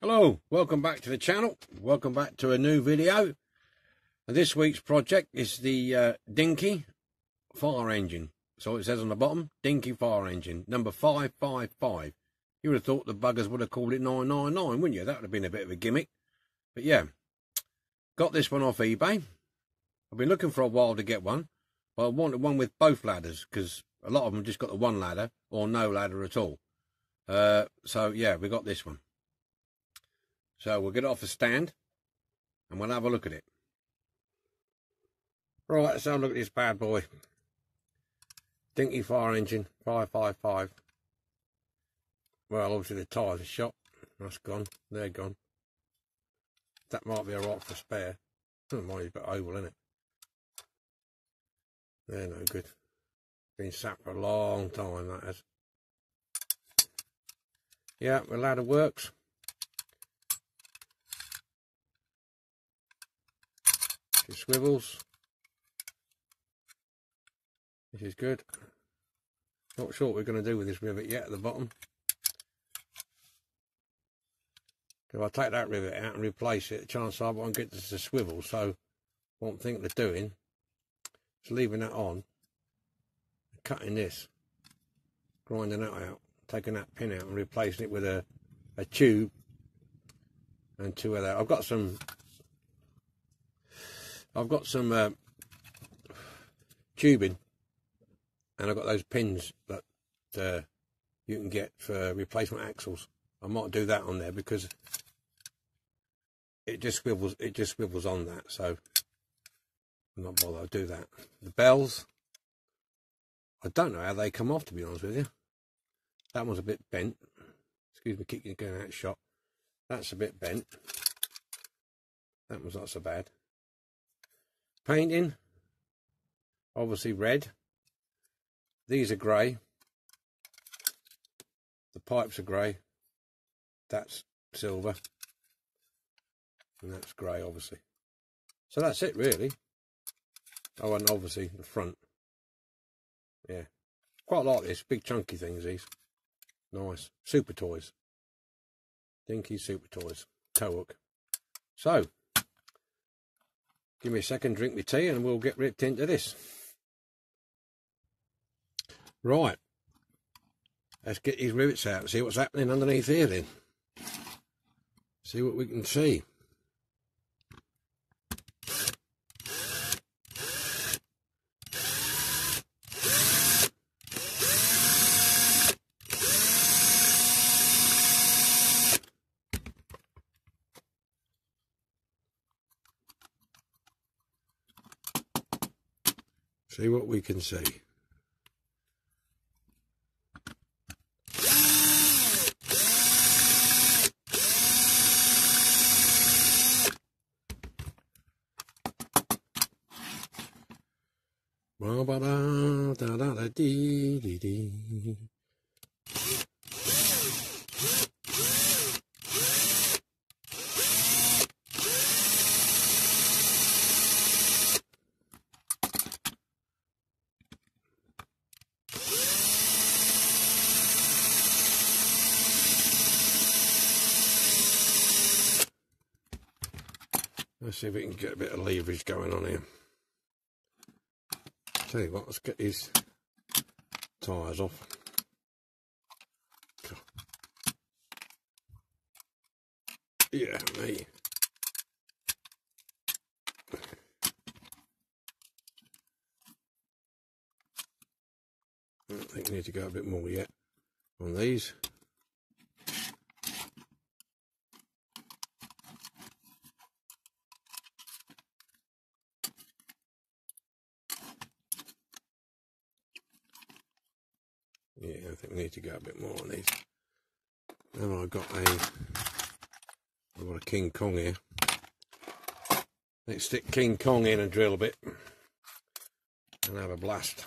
Hello, welcome back to the channel. Welcome back to a new video. And this week's project is the Dinky fire engine. So it says on the bottom, Dinky fire engine, number 555. You would have thought the buggers would have called it 999, wouldn't you? That would have been a bit of a gimmick. But yeah, got this one off eBay. I've been looking for a while to get one, but I wanted one with both ladders because a lot of them just got the one ladder or no ladder at all. So yeah, we got this one. So we'll get it off the stand and we'll have a look at it. Right, let's have a look at this bad boy. Dinky fire engine, 555. Well, obviously the tyres are shot. That's gone. They're gone. That might be alright for spare. Might be a bit oval, isn't it? They're no good. Been sat for a long time, that has. Yeah, the ladder works. It swivels. This is good. Not sure what we're going to do with this rivet yet at the bottom. If I take that rivet out and replace it, the chance I won't get this to swivel. So what I'm thinking of doing is leaving that on, cutting this, grinding that out, taking that pin out and replacing it with a tube and two of that. I've got some tubing, and I've got those pins that you can get for replacement axles. I might do that on there because it just swivels on that, so I'm not bothered. I'll do that. The bells, I don't know how they come off, to be honest with you. That one's a bit bent. Excuse me, keep going out of shot. That's a bit bent. That one's not so bad. Painting, obviously red. These are grey. The pipes are grey. That's silver. And that's grey, obviously. So that's it, really. Oh, and obviously the front. Yeah. Quite like this. Big chunky things, these. Nice. Super toys. Dinky super toys. Tow hook. So, give me a second, drink my tea, and we'll get ripped into this. Right. Let's get these rivets out and see what's happening underneath here then. See what we can see. See what we can see. Let's see if we can get a bit of leverage going on here. Tell you what, let's get these tyres off. Yeah, me. I think we need to go a bit more yet on these. Yeah, I think we need to go a bit more on these. Now I've got a King Kong here. Let's stick King Kong in and drill a bit and have a blast.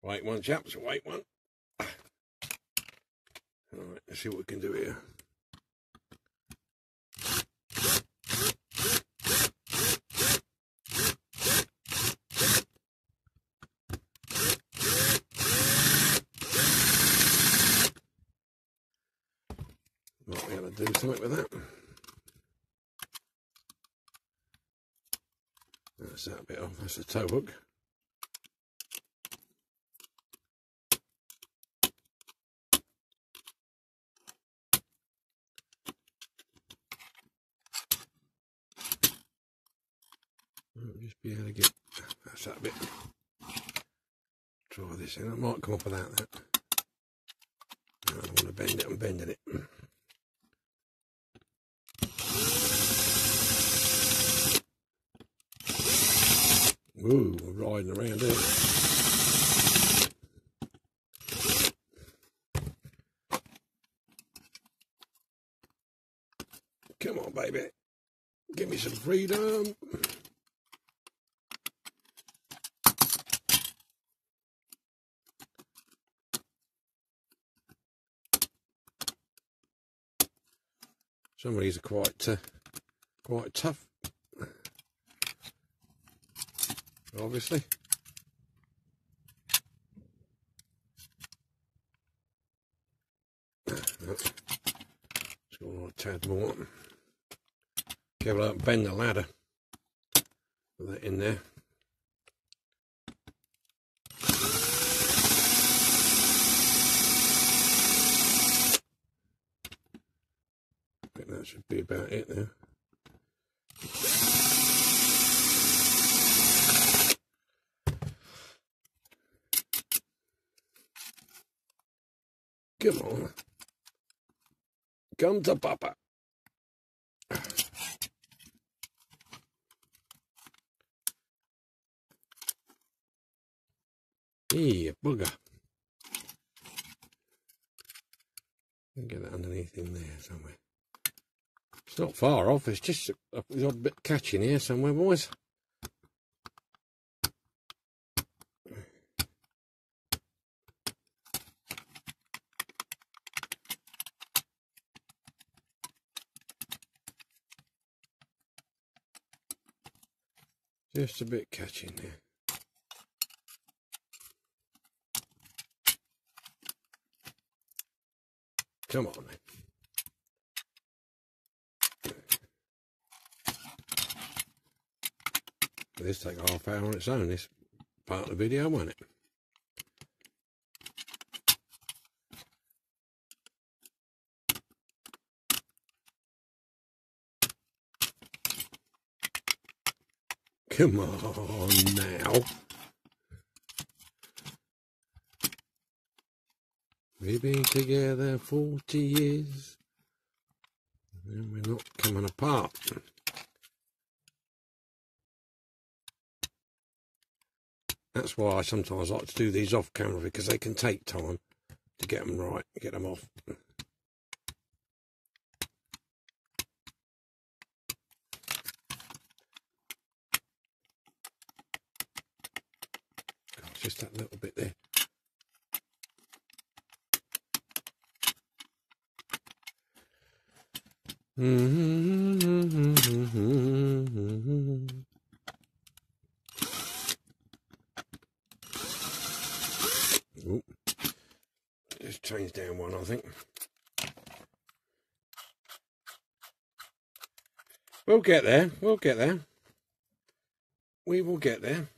Wait one, chaps, wait one. Alright, let's see what we can do here. Might be able to do something with that. That's that bit off. That's the tow hook. I'll just be able to get. That's that bit. Try this in. I might come up without that. I don't want to bend it. I'm bending it. Ooh, we're riding around here. Come on, baby. Give me some freedom. Some of these are quite tough, obviously. Let's go on a tad more. Careful, don't bend the ladder. Put that in there. I think that should be about it now. Come on. Come to Papa. Hey, bugger. Get that underneath in there somewhere. It's not far off, it's just a bit catching here somewhere, boys. Just a bit catching there. Come on then. This take a half hour on its own, this part of the video, won't it? Come on now. We've been together 40 years and we're not coming apart. That's why I sometimes like to do these off camera, because they can take time to get them right, get them off. God, just that little bit there. Ooh. Just change down one, I think. We'll get there. We'll get there. We will get there.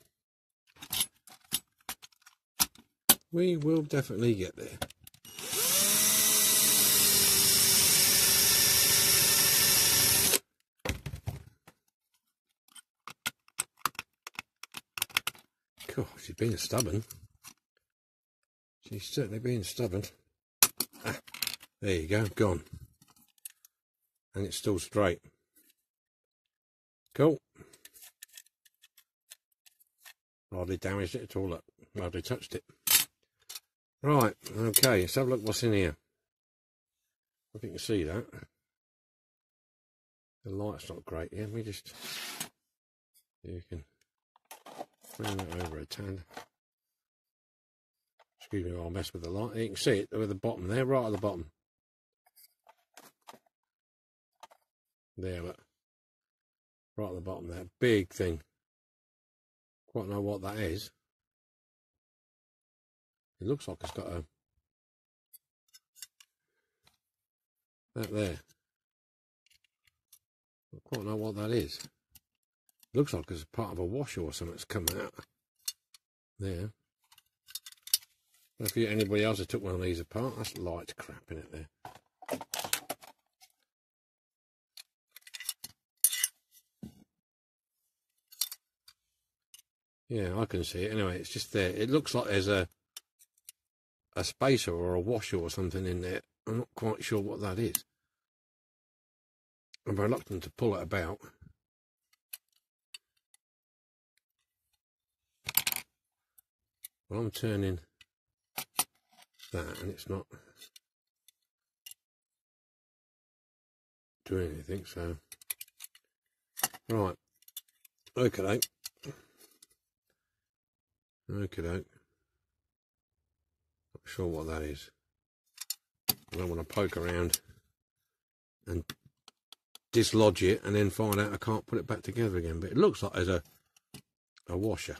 We will definitely get there. God, she's being stubborn. She's certainly being stubborn. Ah, there you go, gone. And it's still straight. Cool. Hardly damaged it at all. Look. Hardly touched it. Right, okay, let's have a look what's in here. I think you can see that. The light's not great here. Let me just... You can bring that over a tad. Excuse me while I mess with the light. You can see it with the bottom there, right at the bottom. There, look. Right at the bottom there. Big thing. Quite know what that is. It looks like it's got a... That there. I don't quite know what that is. Looks like it's part of a washer or something that's come out. There. If anybody else has took one of these apart, that's light crap in it there. Yeah, I can see it. Anyway, it's just there. It looks like there's a spacer or a washer or something in there. I'm not quite sure what that is. I'm reluctant to pull it about. Well, I'm turning that and it's not doing anything, so right. Okay. Not sure what that is. I don't want to poke around and dislodge it and then find out I can't put it back together again. But it looks like there's a washer.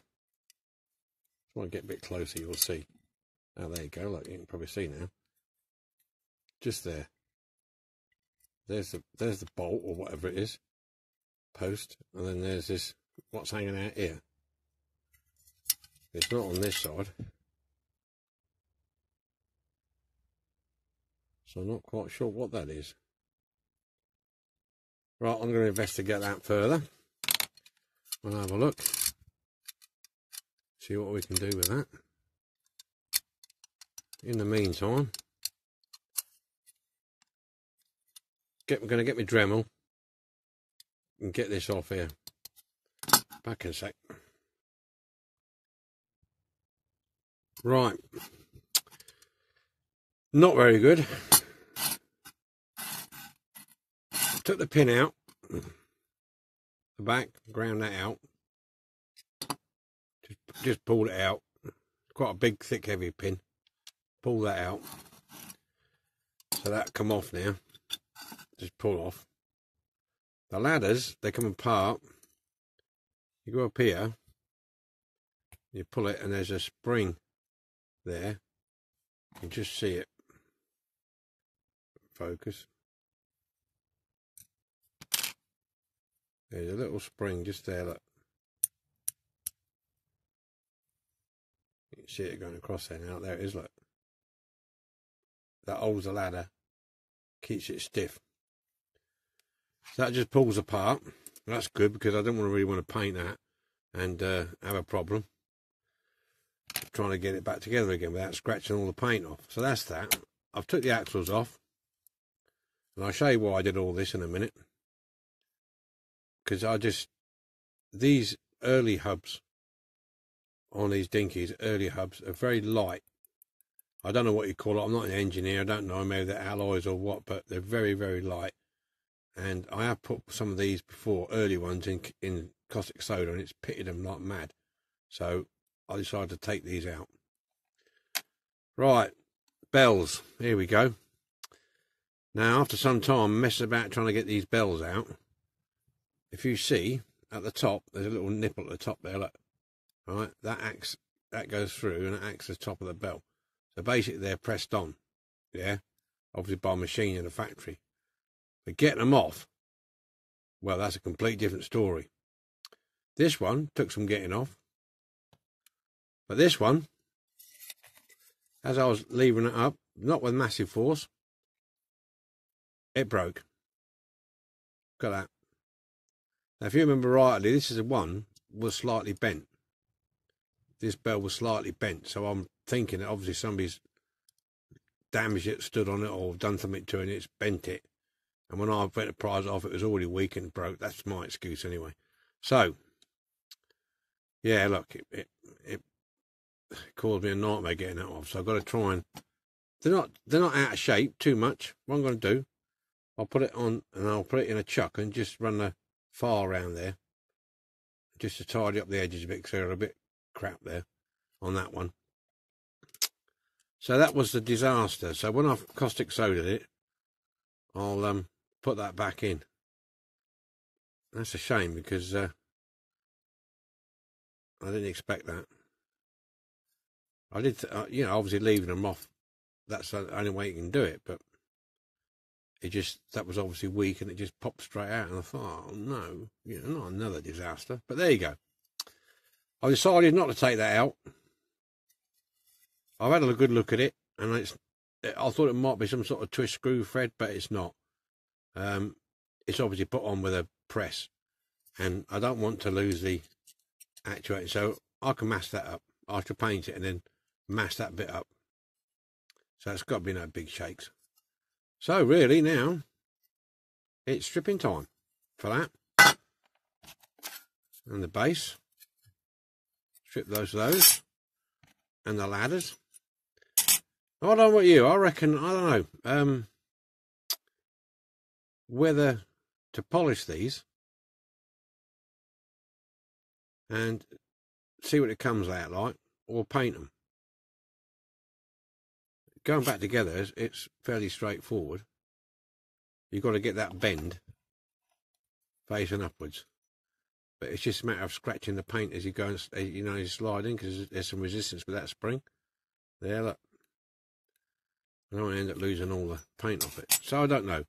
If I get a bit closer, you'll see. Oh, there you go. Look, you can probably see now. Just there. There's the bolt or whatever it is, post, and then there's this. What's hanging out here? It's not on this side, so I'm not quite sure what that is. Right, I'm going to investigate that further. We'll have a look, see what we can do with that. In the meantime, I'm going to get my Dremel and get this off here. Back in a sec. Right. Not very good. Took the pin out. The back, ground that out. Just pulled it out. Quite a big, thick, heavy pin. Pull that out. So that come off now. Just pull off. The ladders, they come apart. You go up here. You pull it and there's a spring there. You can just see it. Focus. There's a little spring just there, look. You can see it going across there now. There it is, look. That holds the ladder. Keeps it stiff. So that just pulls apart. That's good because I don't really want to paint that and have a problem trying to get it back together again without scratching all the paint off. So that's that. I've took the axles off, and I'll show you why I did all this in a minute. Because these early hubs on these Dinkies, early hubs, are very light. I don't know what you call it. I'm not an engineer. I don't know. Maybe they're alloys or what, but they're very, very light. And I have put some of these before, early ones, in caustic soda, and it's pitted them like mad. So I decided to take these out. Right, bells. Here we go. Now, after some time messing about trying to get these bells out, if you see at the top, there's a little nipple at the top there. Look, right, that goes through and it acts as the top of the bell. So basically, they're pressed on. Yeah, obviously by machine in a factory. But getting them off, well, that's a complete different story. This one took some getting off. But this one, as I was leaving it up, not with massive force, it broke. Got that. Now, if you remember rightly, this is the one was slightly bent. This bell was slightly bent, so I'm thinking that obviously somebody's damaged it, stood on it, or done something to it, and it's bent it. And when I went to prise it off, it was already weak and broke. That's my excuse anyway. So, yeah, look, it caused me a nightmare getting that off. So I've got to try and they're not out of shape too much. What I'm going to do, I'll put it on and I'll put it in a chuck and just run the file around there, just to tidy up the edges a bit because they're a bit crap there on that one. So that was the disaster. So when I've caustic sodaed it, I'll put that back in. That's a shame because I didn't expect that. I did, you know, obviously leaving them off. That's the only way you can do it. But that was obviously weak, and it just popped straight out. And I thought, oh no, you know, not another disaster. But there you go. I decided not to take that out. I've had a good look at it, and I thought it might be some sort of twist screw thread, but it's not. It's obviously put on with a press, and I don't want to lose the actuator, so I can mask that up. I have to paint it and then mask that bit up. So it's got to be no big shakes. So really now, it's stripping time for that. And the base. Strip those. And the ladders. I don't know what you, I reckon, I don't know, whether to polish these and see what it comes out like, or paint them. Going back together, it's fairly straightforward. You've got to get that bend facing upwards, but it's just a matter of scratching the paint as you go, and you know, you're sliding, because there's some resistance with that spring. There, look. I don't want to end up losing all the paint off it. So I don't know.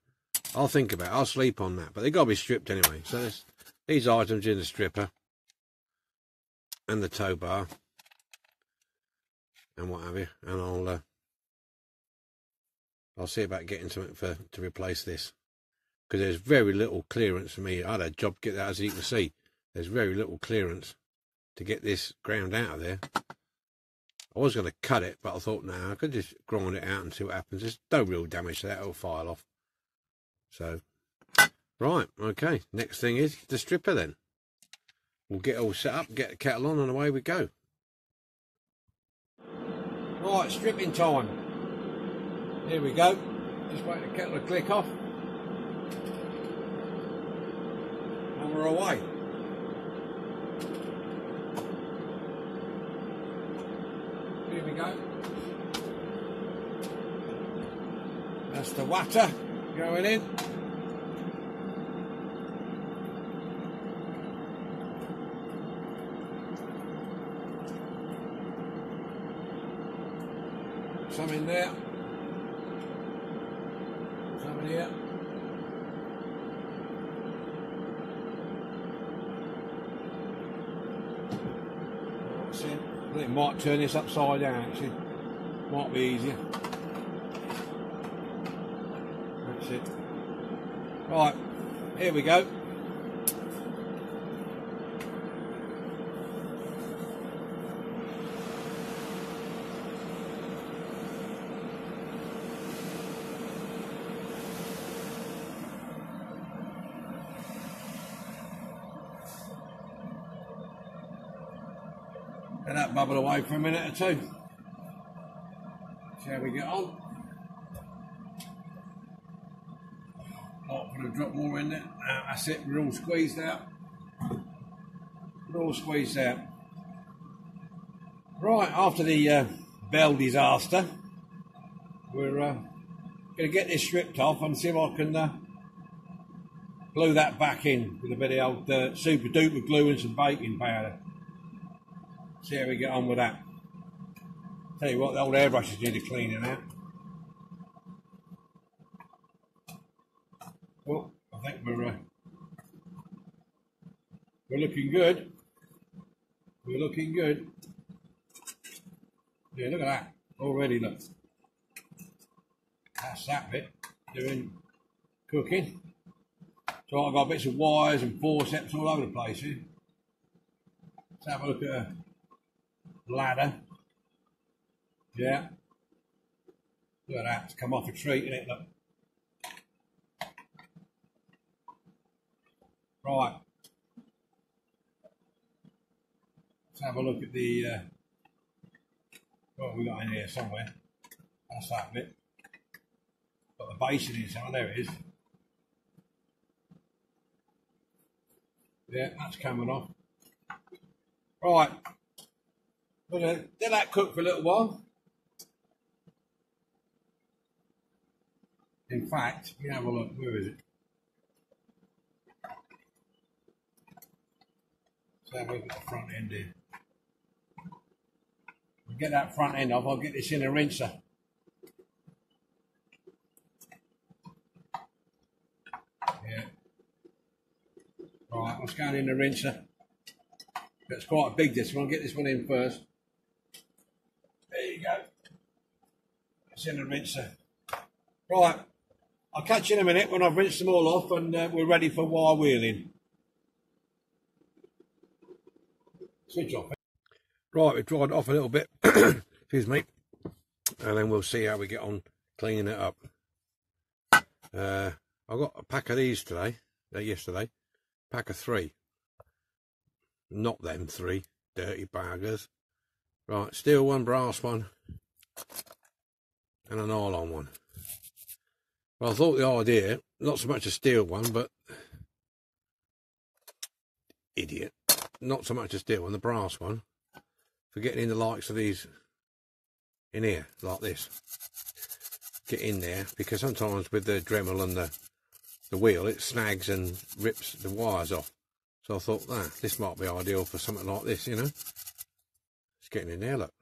I'll think about it. I'll sleep on that. But they've got to be stripped anyway. So there's these items in the stripper. And the tow bar. And what have you. And I'll see about getting something to replace this. Because there's very little clearance for me. I had a job to get that, as you can see. There's very little clearance to get this ground out of there. I was going to cut it, but I thought, nah, I could just grind it out and see what happens. There's no real damage to that. It'll file off. So, right, okay. Next thing is the stripper then. We'll get it all set up, get the kettle on, and away we go. Right, stripping time. Here we go. Just wait the kettle to click off. And we're away. Here we go. That's the water going in. Some in there. Some in here. That's it. I think I might turn this upside down actually. Might be easier. That's it. Right, here we go. Let that bubble away for a minute or two. See how we get on. Not going to drop more in there. That's it, we're all squeezed out. We're all squeezed out. Right, after the bell disaster, we're going to get this stripped off and see if I can glue that back in with a bit of old super duper glue and some baking powder. See how we get on with that. Tell you what, the old airbrushes need a cleaning out. Well, I think we're looking good. We're looking good. Yeah, look at that. Already, look. That's that bit doing cooking. So I've got bits of wires and forceps all over the place here. Let's have a look at a ladder. Yeah. Look at that. It's come off a tree, isn't it? Look. Right. Let's have a look at the what have we got in here somewhere. That's that bit. Got the basin in somewhere. There it is. Yeah, that's coming off. Right. We're going to let that cook for a little while. In fact, we have a look. Where is it? Let's have a look at the front end here. We'll get that front end off. I'll get this in a rinser. It's going in the rinser. It's quite big, this one. I'll get this one in first. There you go. It's in the rinser. Right. I'll catch you in a minute when I've rinsed them all off and we're ready for wire wheeling. Switch off. Right, we've dried it off a little bit. Excuse me. And then we'll see how we get on cleaning it up. I got a pack of these today, yesterday. Pack of 3. Not them 3 dirty baggers. Right, steel one, brass one, and a nylon one. Well, I thought the idea, not so much a steel one, but idiot, not so much a steel one, the brass one, for getting in the likes of these in here, like this. Get in there, because sometimes with the Dremel and the wheel, it snags and rips the wires off. So I thought, this might be ideal for something like this, you know. It's getting in there, look.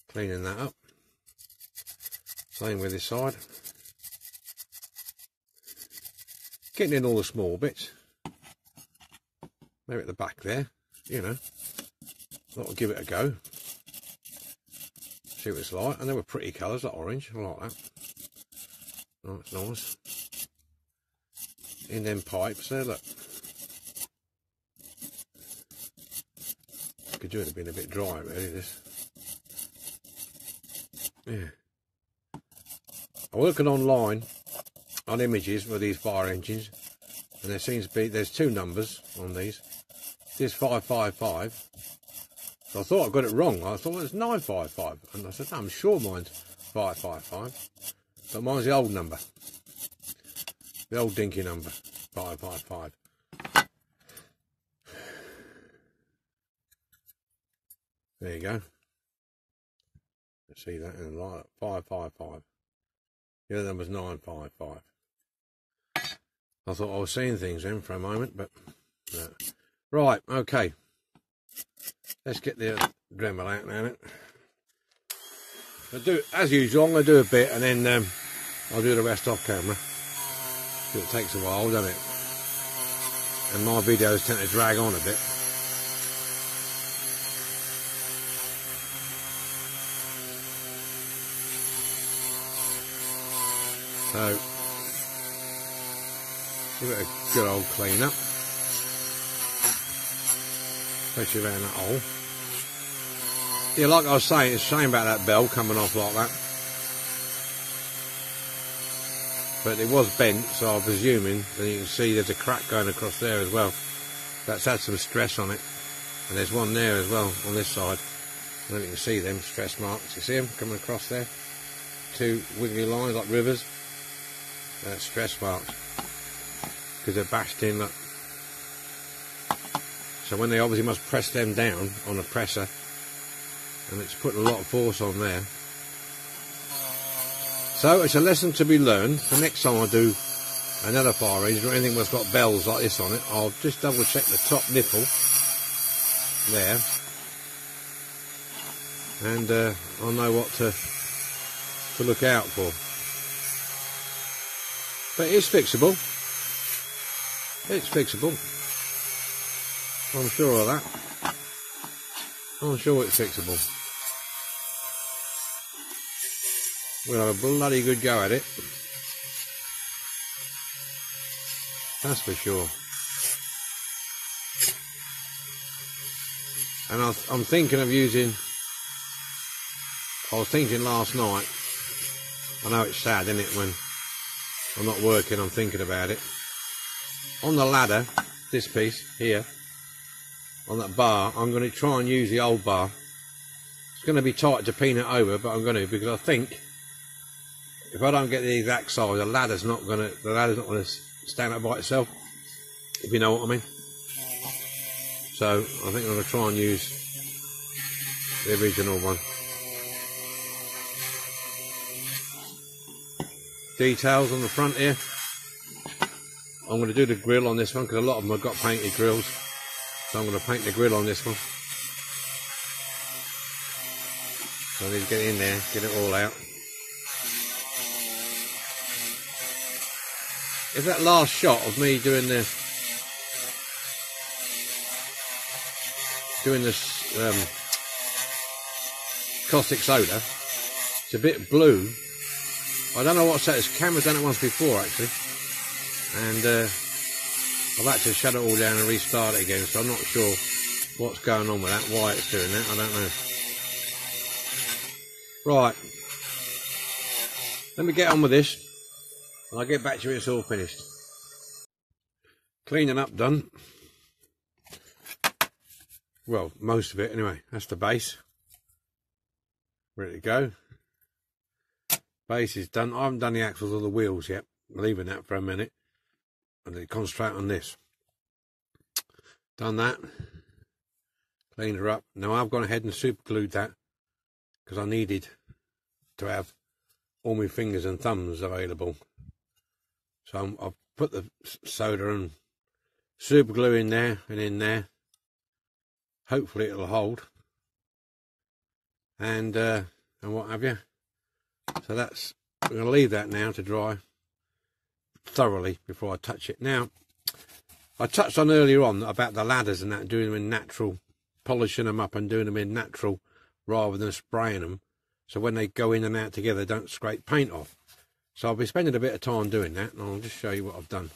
Cleaning that up. Same with this side. Getting in all the small bits. Maybe at the back there, you know. Thought I'd give it a go. See what it's like. And they were pretty colours, like orange. I like that. Oh, it's nice. In them pipes there, look. Could do it have been a bit dry, really, this. Yeah. I'm looking online on images for these fire engines, and there seems to be, there's 2 numbers on these. This 555. So I thought I got it wrong. I thought it was 955, and I said, no, I'm sure mine's 555, but mine's the old number, the old Dinky number, 555. There you go. Let's see that in the light. 555. The other number's 955. I thought I was seeing things then for a moment, but no. Right, okay. Let's get the Dremel out now. I'll do, as usual, I'm going to do a bit and then I'll do the rest off camera. It takes a while, doesn't it? And my videos tend to drag on a bit. So, give it a good old clean up, especially around that hole. Yeah, like I was saying, it's a shame about that bell coming off like that. But it was bent, so I'm presuming, and you can see there's a crack going across there as well. That's had some stress on it. And there's one there as well, on this side. I don't know if you can see them stress marks. You see them coming across there? 2 wiggly lines like rivers. Stress marks because they're bashed in, look. So when they obviously must press them down on a presser, and it's putting a lot of force on there. So it's a lesson to be learned. The next time I do another fire engine or anything that's got bells like this on it, I'll just double check the top nipple there, and I'll know what to look out for. But it's fixable. It's fixable. I'm sure of that. I'm sure it's fixable. We'll have a bloody good go at it. That's for sure. And I'm thinking of using... I was thinking last night... I know it's sad, isn't it, when I'm not working, I'm thinking about it. On the ladder, this piece here, on that bar, I'm going to try and use the old bar. It's going to be tight to pin it over, but I'm going to, because I think if I don't get the exact size, the ladder's not going to stand up by itself, if you know what I mean. So I think I'm going to try and use the original one. Details on the front here. I'm going to do the grill on this one because a lot of them have got painted grills, so I'm going to paint the grill on this one. So I need to get in there, get it all out. If that last shot of me doing the doing this caustic soda. It's a bit blue. I don't know what's that. This camera's done it once before actually, and I've had to shut it all down and restart it again. So I'm not sure what's going on with that, why it's doing that. I don't know. Right, let me get on with this, and I'll get back to you when it's all finished. Cleaning up done. Well, most of it anyway. That's the base. Ready to go. Base is done. I haven't done the axles or the wheels yet. I'm leaving that for a minute. And then concentrate on this. Done that. Cleaned her up. Now I've gone ahead and super glued that because I needed to have all my fingers and thumbs available. So I've put the soda and super glue in there and in there. Hopefully it'll hold. And what have you. So that's, I'm going to leave that now to dry thoroughly before I touch it. Now, I touched on earlier on about the ladders and that, doing them in natural, polishing them up and doing them in natural rather than spraying them. So when they go in and out together, they don't scrape paint off. So I'll be spending a bit of time doing that, and I'll just show you what I've done.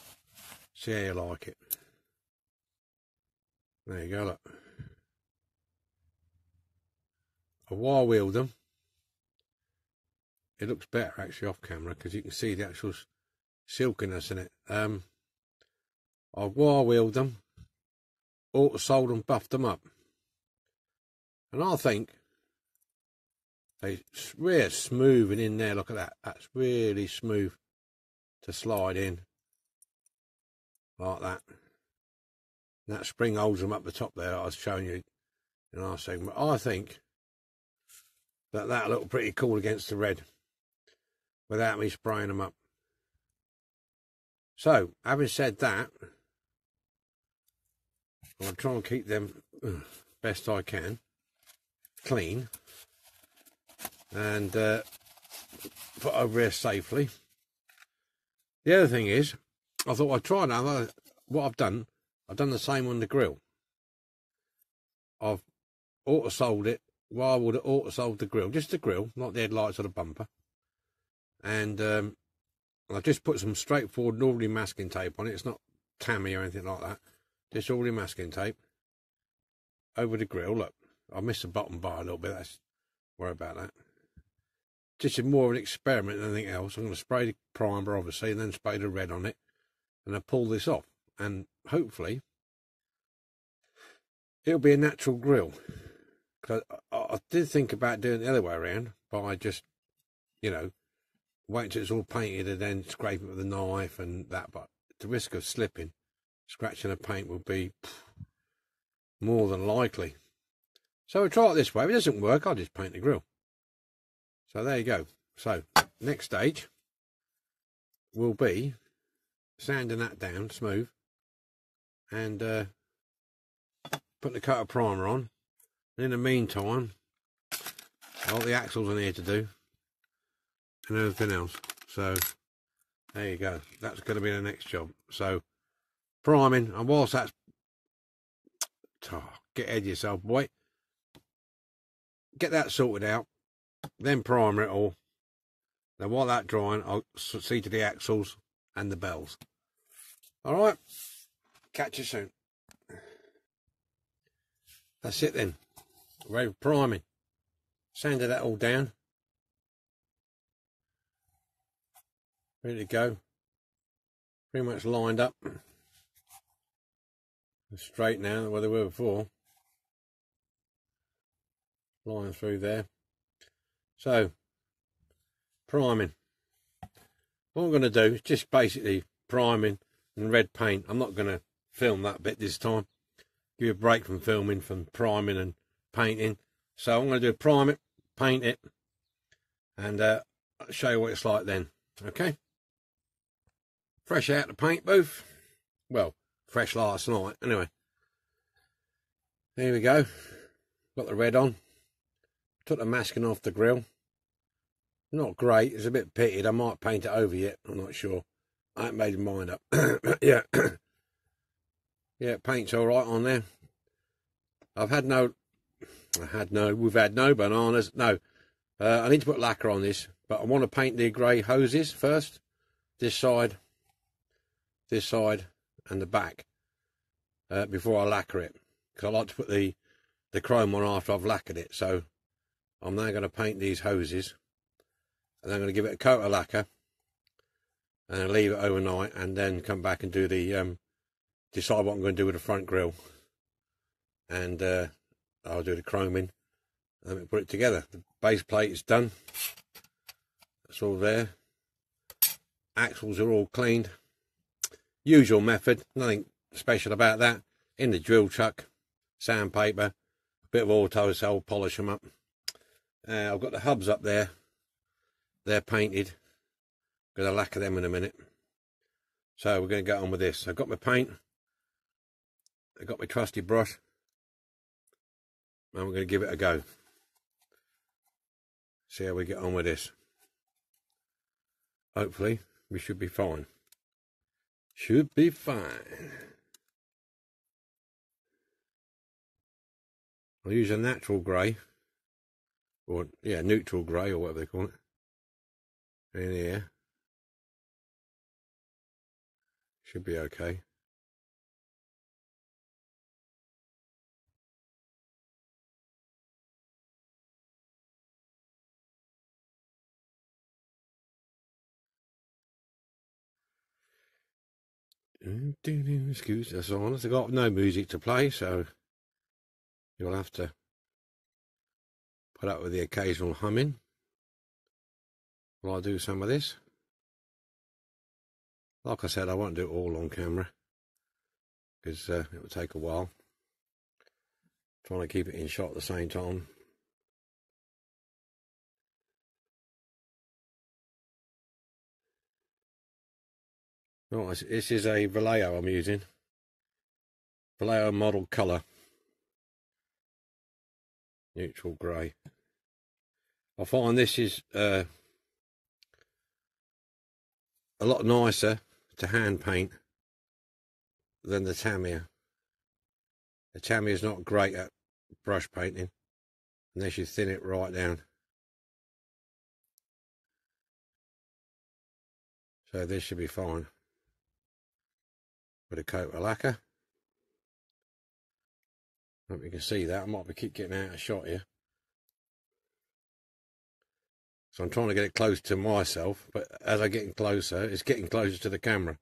See how you like it. There you go, look. I wire wheeled them. It looks better actually off camera because you can see the actual silkiness in it. I wire wheeled them, auto soldered and buffed them up, and I think they're really smooth and in there. Look at that, that's really smooth to slide in like that. And that spring holds them up the top there. I was showing you in our segment. I think that'll look pretty cool against the red without me spraying them up. So, having said that, I'll try and keep them best I can clean and put over here safely. The other thing is, I thought I'd try now. What I've done the same on the grill. I've auto-soled it. Well, I would have auto-soled the grill, just the grill, not the headlights or the bumper. And I've just put some straightforward ordinary masking tape on it. It's not tammy or anything like that. Just ordinary masking tape over the grill. Look, I missed the bottom bar a little bit. That's worry about that. Just more of an experiment than anything else. I'm going to spray the primer, obviously, and then spray the red on it, and I'll pull this off. And hopefully, it'll be a natural grill. Because I did think about doing it the other way around by just, you know, wait until it's all painted and then scrape it with a knife and that. But the risk of slipping, scratching the paint will be more than likely. So we'll try it this way. If it doesn't work, I'll just paint the grill. So there you go. So next stage will be sanding that down smooth and putting the coat of primer on. And in the meantime, all the axles I need to do and everything else. So there you go. That's going to be the next job. So priming, and whilst that's get ahead of yourself, boy. Get that sorted out, then primer it all. Then while that's drying, I'll see to the axles and the bells. All right, catch you soon. That's it then. Ready for priming. Sanded that all down. Ready to go. Pretty much lined up. Straight now where they were before. Line through there. So, priming. What I'm going to do is just basically priming and red paint. I'm not going to film that bit this time. Give you a break from filming, from priming and painting. So I'm going to do prime it, paint it, and I'll show you what it's like then. Okay. Fresh out the paint booth. Well, fresh last night. Anyway. Here we go. Got the red on. Took the masking off the grill. Not great. It's a bit pitted. I might paint it over yet. I'm not sure. I haven't made my mind up. Yeah. Yeah, paint's all right on there. We've had no bananas. No, I need to put lacquer on this, but I want to paint the grey hoses first. This side, and the back before I lacquer it, because I like to put the chrome on after I've lacquered it. So I'm now going to paint these hoses, and I'm going to give it a coat of lacquer, and then leave it overnight, and then come back and do the decide what I'm going to do with the front grille, and I'll do the chroming, and then put it together. The base plate is done. That's all there. Axles are all cleaned. Usual method, nothing special about that. In the drill chuck, sandpaper, bit of auto cell, polish them up. I've got the hubs up there. They're painted. Going to lacquer them in a minute. So we're going to get on with this. I've got my paint. I've got my trusty brush. And we're going to give it a go. See how we get on with this. Hopefully, we should be fine. Should be fine. I'll use a natural grey. Or, yeah, neutral grey, or whatever they call it. In here. Should be okay. Excuse us on. I've got no music to play, so you'll have to put up with the occasional humming while I do some of this. Like I said, I won't do it all on camera because it will take a while. Trying to keep it in shot at the same time. Oh, this is a Vallejo I'm using. Vallejo model colour. Neutral grey. I find this is a lot nicer to hand paint than the Tamiya. The Tamiya is not great at brush painting unless you thin it right down. So this should be fine. With a coat of lacquer. Hope you can see that. I might be keep getting out of shot here. So I'm trying to get it close to myself, but as I'm getting closer, it's getting closer to the camera.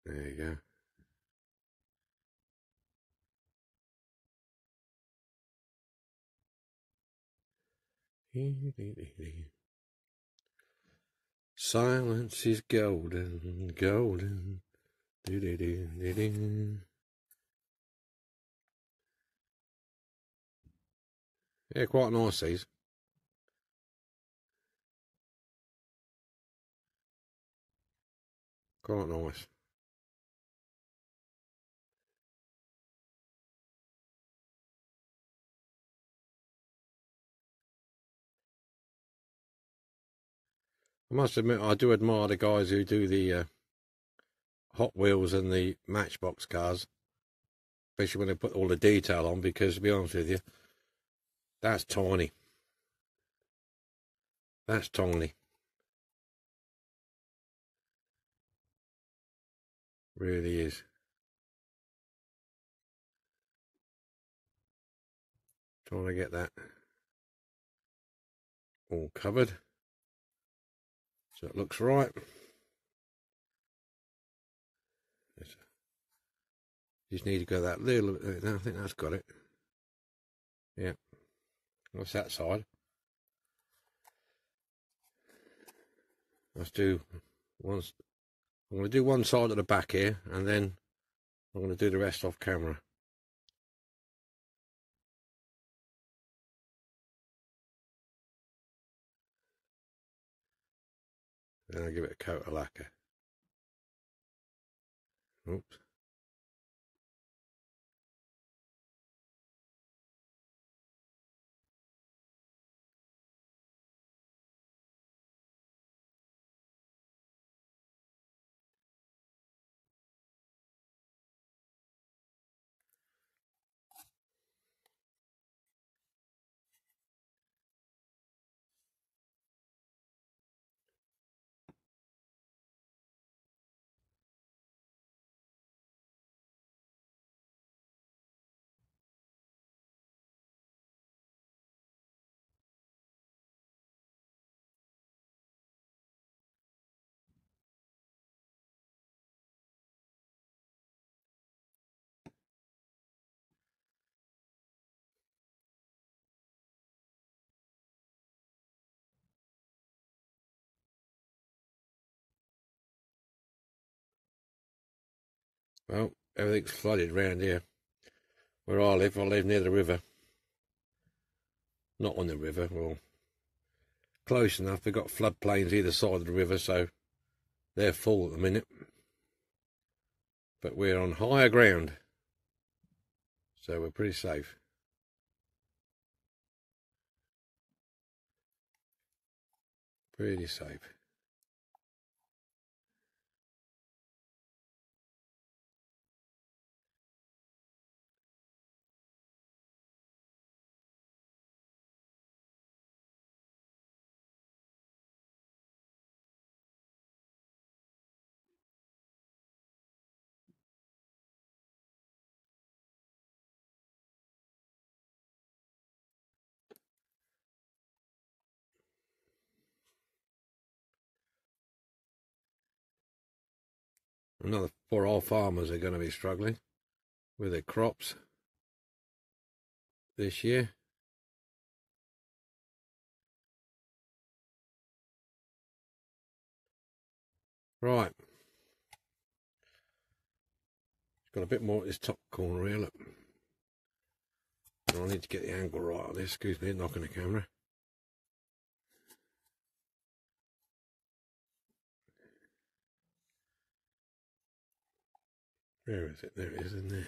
There you go. Silence is golden, golden. Do do do do do. Yeah, quite nice these. Quite nice. I must admit, I do admire the guys who do the Hot Wheels and the Matchbox cars, especially when they put all the detail on, because to be honest with you, that's tiny. That's tiny. Really is. Trying to get that all covered so it looks right. Just need to go that little bit. I think that's got it. Yeah. What's that side? Let's do once. I'm going to do one side at the back here, and then I'm going to do the rest off camera. Then I'll give it a coat of lacquer. Oops. Well, everything's flooded round here. Where I live near the river. Not on the river, well, close enough. We've got floodplains either side of the river, so they're full at the minute. But we're on higher ground, so we're pretty safe. Pretty safe. Another poor old farmers are going to be struggling with their crops this year. Right. Got a bit more at this top corner here, look. I need to get the angle right on this. Excuse me, knocking the camera. Where is it? There it is, isn't there?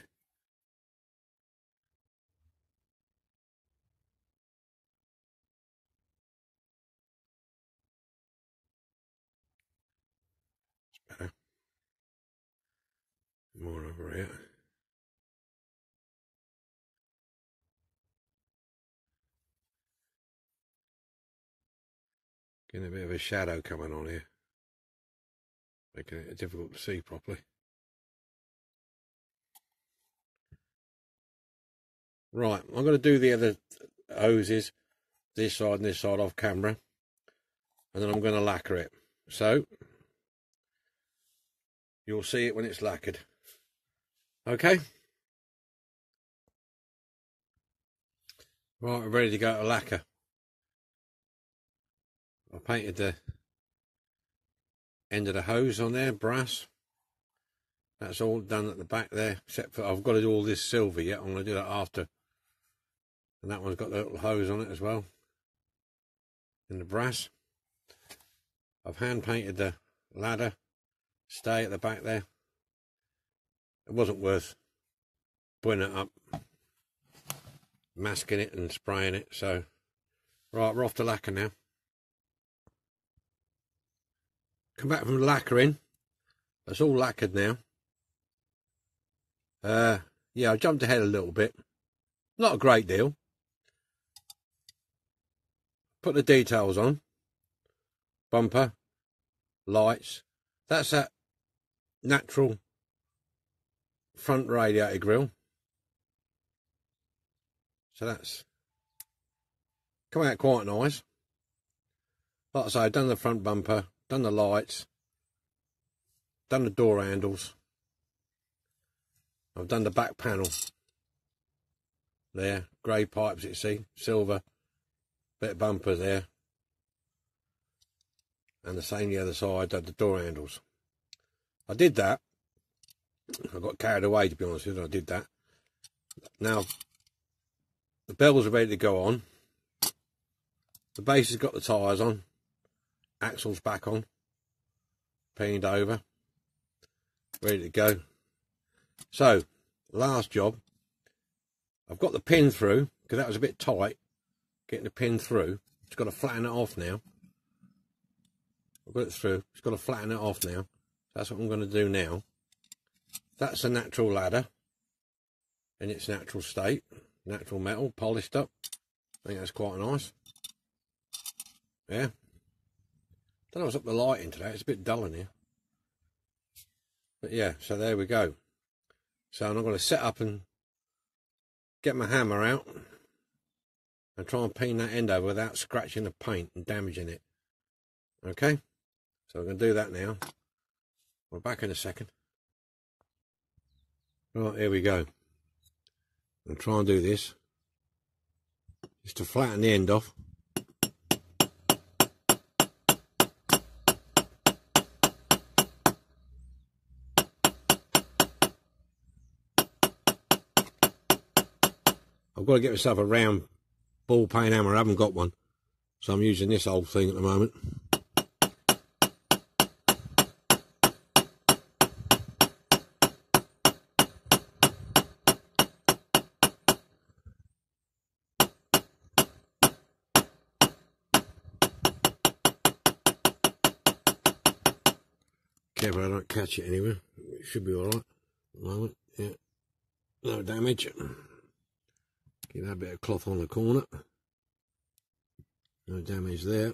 It's better. More over here. Getting a bit of a shadow coming on here, making it difficult to see properly. Right, I'm going to do the other hoses, this side and this side off camera, and then I'm going to lacquer it. So, you'll see it when it's lacquered. Okay? Right, we're ready to go to lacquer. I painted the end of the hose on there, brass. That's all done at the back there, except for I've got to do all this silver yet. I'm going to do that after. And that one's got the little hose on it as well, in the brass. I've hand painted the ladder stay at the back there. It wasn't worth putting it up, masking it and spraying it. So, right, we're off to lacquer now. Come back from lacquering. That's all lacquered now. Yeah, I jumped ahead a little bit. Not a great deal. Put the details on. Bumper, lights. That's that natural front radiator grille. So that's come out quite nice. Like I say, I've done the front bumper, done the lights, done the door handles. I've done the back panel. There, grey pipes you see, silver, bit of bumper there. And the same the other side, the door handles. I did that. I got carried away, to be honest with you. I did that. Now, the bells are ready to go on. The base has got the tyres on. Axle's back on. Painted over. Ready to go. So, last job. I've got the pin through, because that was a bit tight. Getting the pin through. It's got to flatten it off now. I've got it through. It's got to flatten it off now. That's what I'm going to do now. That's a natural ladder in its natural state. Natural metal, polished up. I think that's quite nice. Yeah. Don't know what's up the lighting today. It's a bit dull in here. But yeah, so there we go. So I'm going to set up and get my hammer out and try and paint that end over without scratching the paint and damaging it. Okay? So we're going to do that now. We're back in a second. Right, here we go. I'll try and do this. Just to flatten the end off. I've got to get myself a round ball peen hammer. I haven't got one, so I'm using this old thing at the moment. Careful I don't catch it anywhere. It should be alright at the moment. Yeah, no damage. Get that bit of cloth on the corner. No damage there.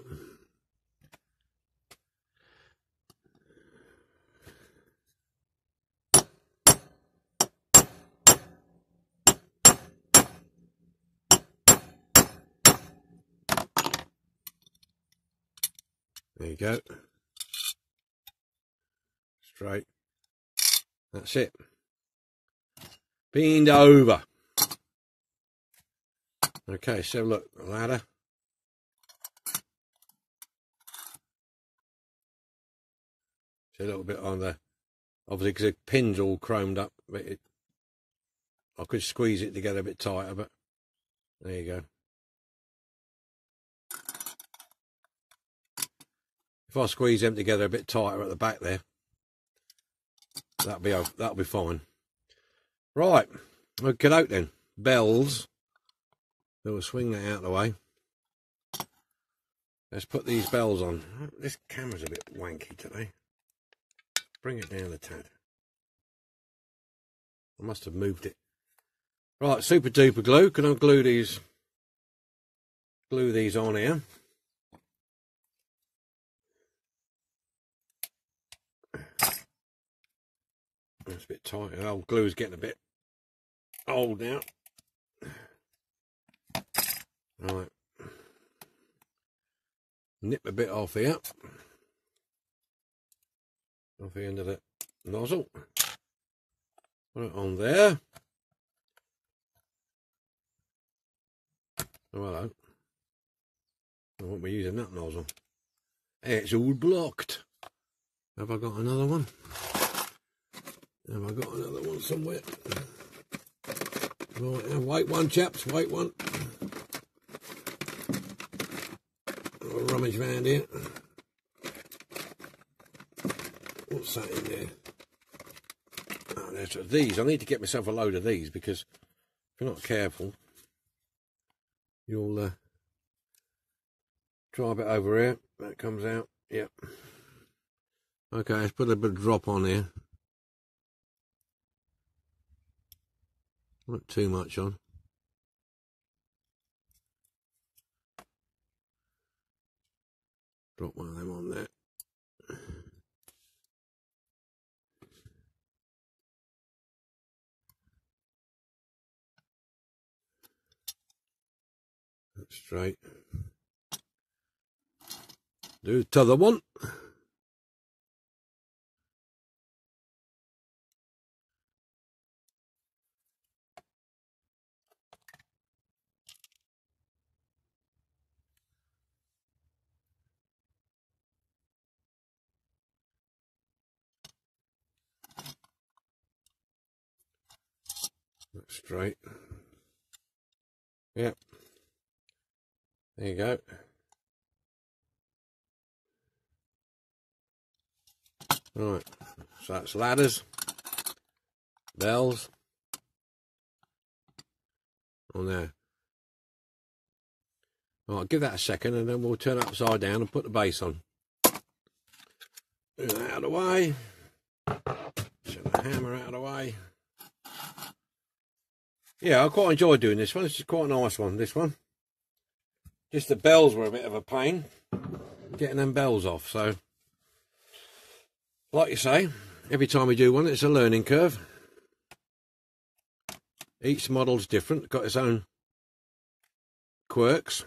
There you go. Straight. That's it. Beamed over. Okay, so look, the ladder. See a little bit on the, obviously because the pin's all chromed up, but I could squeeze it together a bit tighter, but there you go. If I squeeze them together a bit tighter at the back there, that'll be fine. Right, okay, out then. Bells. So we'll swing that out of the way. Let's put these bells on. This camera's a bit wanky today. Bring it down a tad. I must have moved it. Right, super duper glue. Can I glue these on here? That's a bit tight. The old glue's getting a bit old now. Right. Nip a bit off here. Off the end of the nozzle. Put it on there. Oh, hello. I won't be using that nozzle. It's all blocked. Have I got another one? Have I got another one somewhere? Right, wait one, chaps, wait one. I'll rummage round here. What's that in there? Oh, there's these. I need to get myself a load of these because if you're not careful, you'll try a bit over here. That comes out. Yep. Okay, let's put a bit of drop on here. Not too much on. Drop one of them on there. That's straight. Do the other one. That's straight. Yep. There you go. Right. So that's ladders, bells on there. Right, give that a second and then we'll turn it upside down and put the base on. Do that out of the way. Set the hammer out of the way. Yeah, I quite enjoy doing this one. This is quite a nice one, this one. Just the bells were a bit of a pain, getting them bells off. So, like you say, every time we do one, it's a learning curve. Each model's different, got its own quirks.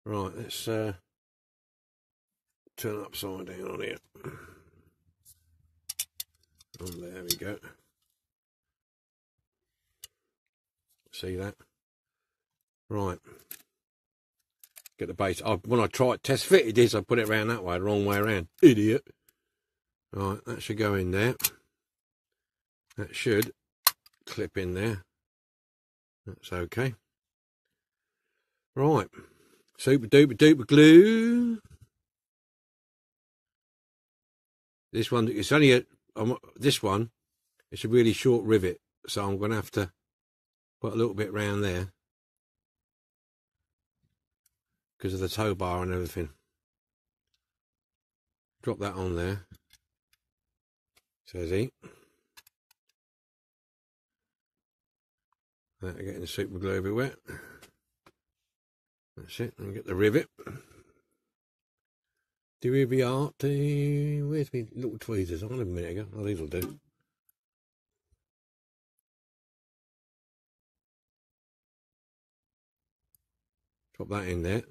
Right, let's turn it upside down on here. Oh, there we go. See that? Right. Get the base. When I tried test fitted this, I put it around that way, the wrong way around. Idiot. Right, that should go in there. That should clip in there. That's okay. Right. Super duper duper glue. This one, it's only this one, it's a really short rivet, so I'm going to have to put a little bit round there because of the tow bar and everything. Drop that on there. Says he. Getting the super glue everywhere. That's it. And get the rivet. The rivet. Where's my little tweezers? I had them a minute ago. Oh, these will do. Drop that in there.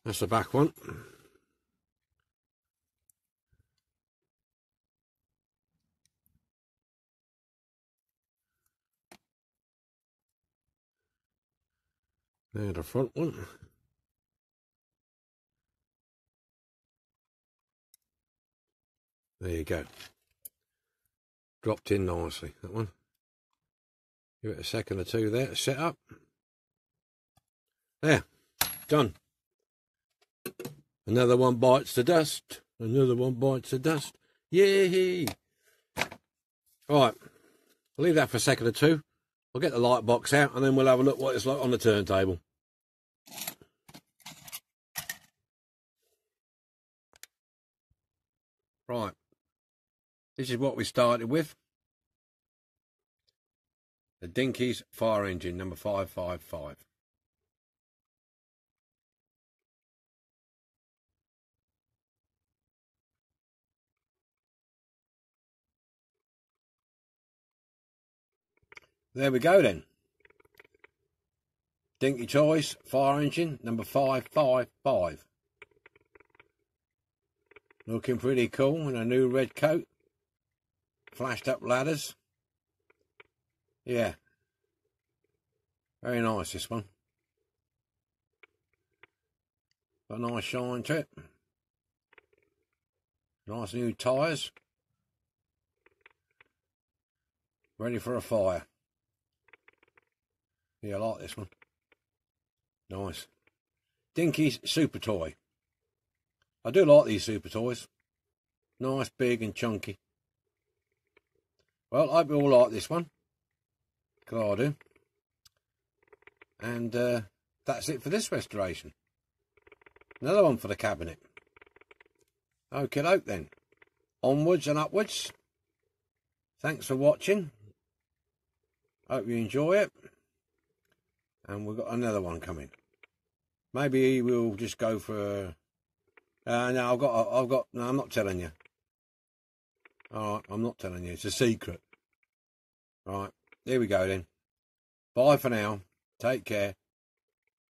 That's the back one. There's the front one. There you go. Dropped in nicely, that one. Give it a second or two there to set up. There, done. Another one bites the dust. Another one bites the dust. Yay! Right, I'll leave that for a second or two. I'll get the light box out and then we'll have a look what it's like on the turntable. Right, this is what we started with. The Dinky's fire engine, number 555. There we go then. Dinky Toys fire engine, number 555. Looking pretty cool in a new red coat. Flashed up ladders. Yeah. Very nice, this one. Got a nice shine to it. Nice new tyres. Ready for a fire. Yeah, I like this one. Nice. Dinky's super toy. I do like these super toys. Nice, big and chunky. Well, I hope you all like this one. Because I do. And that's it for this restoration. Another one for the cabinet. Okay, doke then. Onwards and upwards. Thanks for watching. Hope you enjoy it. And we've got another one coming. Maybe we'll just go for... no, no, I'm not telling you. Alright, I'm not telling you. It's a secret. Alright, here we go then. Bye for now. Take care.